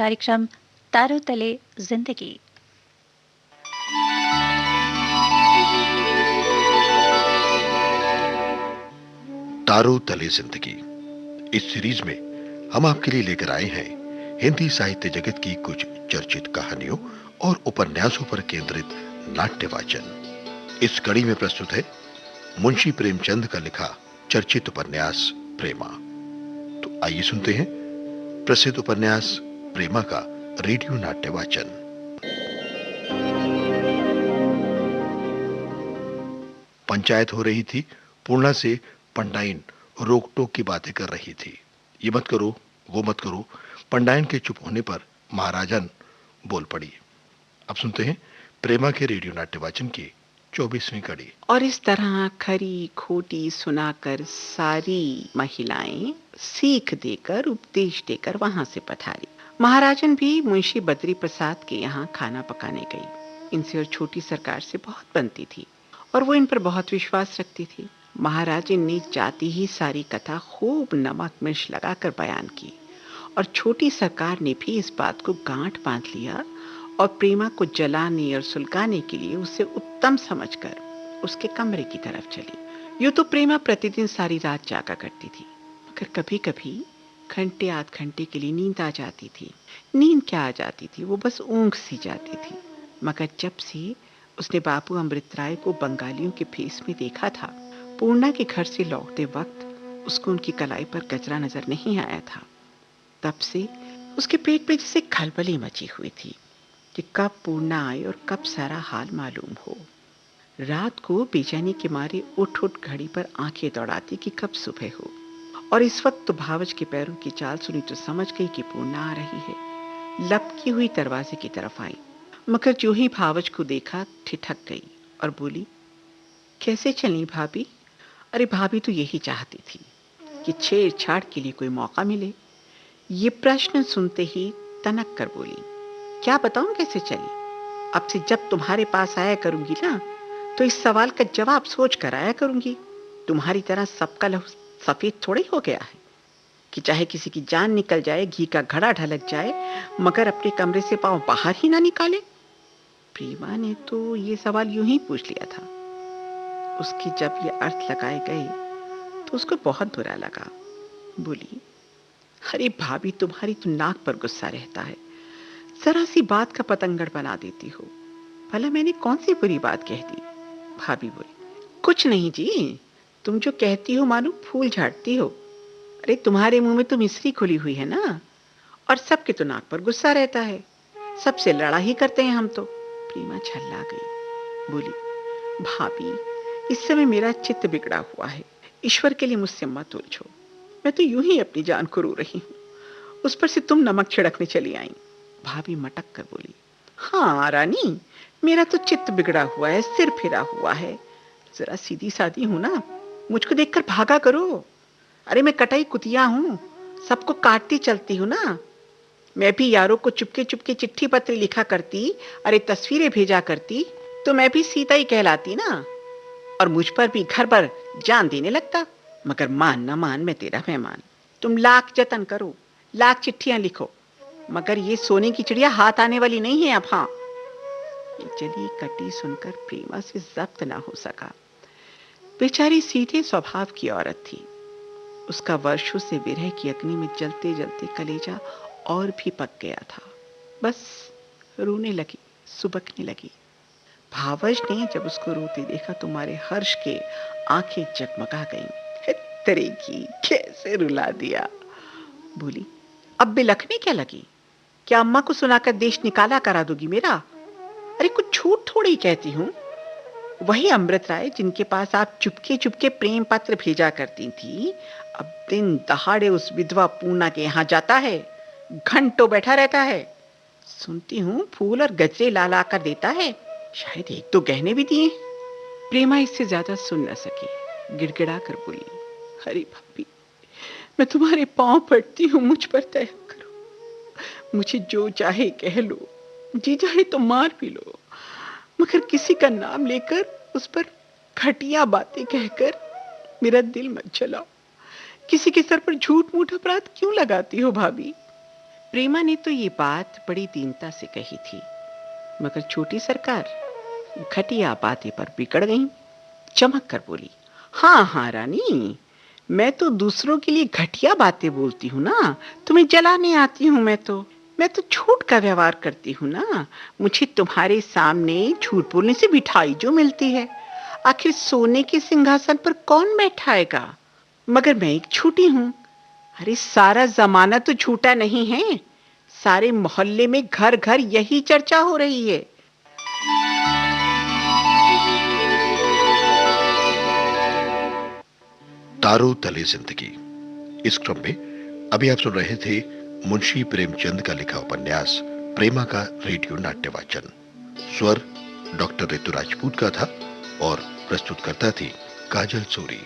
कार्यक्रम तारों तले जिंदगी। तारों तले जिंदगी इस सीरीज में हम आपके लिए लेकर आए हैं हिंदी साहित्य जगत की कुछ चर्चित कहानियों और उपन्यासों पर केंद्रित नाट्य वाचन। इस कड़ी में प्रस्तुत है मुंशी प्रेमचंद का लिखा चर्चित उपन्यास प्रेमा। तो आइए सुनते हैं प्रसिद्ध उपन्यास प्रेमा का रेडियो नाट्य वाचन। पंचायत हो रही थी। पूर्णा से पंडाइन रोक टोक की बातें कर रही थी। ये मत करो, वो मत करो। पंडाइन के चुप होने पर महाराजन बोल पड़ी। अब सुनते हैं प्रेमा के रेडियो नाट्य वाचन की 24वीं कड़ी। और इस तरह खरी खोटी सुनाकर सारी महिलाएं सीख देकर उपदेश देकर वहां से पधारी। महाराजन भी मुंशी बद्री प्रसाद के यहाँ खाना पकाने गई। इनसे और छोटी सरकार से बहुत बनती थी और वो इन पर बहुत विश्वास रखती थी। महाराजन ने जाती ही सारी कथा खूब नमक मिर्च लगाकर बयान की और छोटी सरकार ने भी इस बात को गांठ बांध लिया और प्रेमा को जलाने और सुलगाने के लिए उसे उत्तम समझकर उसके कमरे की तरफ चली। यूं तो प्रेमा प्रतिदिन सारी रात जागा करती थी, मगर कभी कभी घंटे आध घंटे के लिए नींद आ जाती थी। नींद क्या आ जाती थी, वो बस ऊँघ सी जाती थी। मगर जब से उसने बाबू अमृत राय को बंगालियों के फेस में देखा था, पूर्णा के घर से लौटते वक्त उसको उनकी कलाई पर गजरा नजर नहीं आया था, तब से उसके पेट में जैसे खलबली मची हुई थी कि कब पूर्णा आए और कब सारा हाल मालूम हो। रात को बेचैनी के मारे उठ उठ घड़ी पर आंखें दौड़ाती कि कब सुबह हो। और इस वक्त तो भावज के पैरों की चाल सुनी तो समझ गई कि पूर्णा आ रही है। लपकी हुई दरवाजे की तरफ आई, मगर जो ही भावज को देखा ठिठक गई और बोली, कैसे चली भाभी? अरे भाभी तो यही चाहती थी कि छेड़छाड़ के लिए कोई मौका मिले। ये प्रश्न सुनते ही तनक कर बोली, क्या बताऊं कैसे चली? अब से जब तुम्हारे पास आया करूंगी ना, तो इस सवाल का जवाब सोच कर आया करूंगी। तुम्हारी तरह सबका लहू सफेद थोड़ी हो गया है कि चाहे किसी की जान निकल जाए, घी का घड़ा ढलक जाए, मगर अपने कमरे से पांव बाहर ही ना निकाले। प्रेमा ने तो ये सवाल यूं ही पूछ लिया था। उसके जब ये अर्थ लगाए गए तो उसको बहुत बुरा लगा। बोली, अरे भाभी तुम्हारी तो नाक पर गुस्सा रहता है, जरा सी बात का पतंगड़ बना देती हो। भला मैंने कौन सी बुरी बात कह दी? भाभी बोली, कुछ नहीं जी, तुम जो कहती हो मानो फूल झाड़ती हो। अरे तुम्हारे मुंह में तो मिश्री खुली हुई है ना, और सबके तो नाक पर गुस्सा रहता है। सबसे लड़ा ही करते हैं हम तो। प्रेमा झल्ला गई, बोली, भाभी इस समय मेरा चित्त बिगड़ा हुआ है, ईश्वर के लिए मुझसे मत उलझो। मैं तो यूं ही अपनी जान को रो रही हूँ, उस पर से तुम नमक छिड़कने चली आई। भाभी मटक कर बोली, हाँ रानी, मेरा तो चित्त बिगड़ा हुआ है, सिर फिरा हुआ है। जरा सीधी सादी हूं ना, मुझको देखकर भागा करो। अरे मैं कटाई कुतिया हूं, सबको काटती चलती हूं ना। मैं भी यारों को चुपके चुपके चिट्ठी पत्र लिखा करती, अरे तस्वीरें भेजा करती, तो मैं भी सीता ही कहलाती ना। और मुझ पर भी घर पर जान देने लगता। मगर मान ना मान, मैं तेरा मेहमान। तुम लाख जतन करो, लाख चिट्ठियां लिखो, मगर ये सोने की चिड़िया हाथ आने वाली नहीं है अब। हाँ, ये जली कटी सुनकर प्रेमा से जब्त ना हो सका। बेचारी सीधे स्वभाव की औरत थी। उसका वर्षों से विरह की अग्नि में जलते जलते कलेजा और भी पक गया था। बस रोने लगी, सुबकने लगी। भावज ने जब उसको रोते देखा तो मारे हर्ष के आंखें जगमगा गईं। तेरे की कैसे रुला दिया। बोली, अब बिलखने क्या लगी? क्या अम्मा को सुनाकर देश निकाला करा दोगी मेरा? अरे कुछ झूठ थोड़ी कहती हूँ। वही अमृत राय जिनके पास आप चुपके चुपके प्रेम पत्र भेजा करती थी, अब दिन दहाड़े उस विधवा पूर्णा के यहाँ जाता है, घंटों बैठा रहता है। सुनती हूँ फूल और गजरे ला ला कर देता है, शायद एक दो गहने भी दिए। प्रेमा इससे ज्यादा सुन न सकी, गिड़गिड़ा कर बोली, अरे भाभी, मैं तुम्हारे पांव पड़ती हूँ, मुझ पर दया करो। मुझे जो चाहे कह लो, जी चाहे तो मार भी लो, मगर किसी का नाम लेकर उस पर घटिया बातें कहकर मेरा दिल मत जलाओ। किसी के सर पर झूठ मूठ अपराध क्यों लगाती हो भाभी? प्रेमा ने तो ये बात बड़ी दीनता से कही थी, मगर छोटी सरकार घटिया बातें पर बिगड़ गई। चमक कर बोली, हाँ हाँ रानी, मैं तो दूसरों के लिए घटिया बातें बोलती हूँ ना, तुम्हें जलाने आती हूँ। मैं तो झूठ का व्यवहार करती हूँ ना। मुझे तुम्हारे सामने झूठ बोलने से मिठाई जो मिलती है, आखिर सोने के सिंहासन पर कौन बैठाएगा? मगर मैं एक झूठी हूँ। अरे सारा जमाना तो झूठा नहीं है, सारे मोहल्ले में घर घर यही चर्चा हो रही है। तारों तले जिंदगी। इस क्रम में अभी आप सुन रहे थे मुंशी प्रेमचंद का लिखा उपन्यास प्रेमा का रेडियो नाट्य वाचन। स्वर डॉक्टर ऋतु राजपूत का था और प्रस्तुतकर्ता थी काजल सूरी।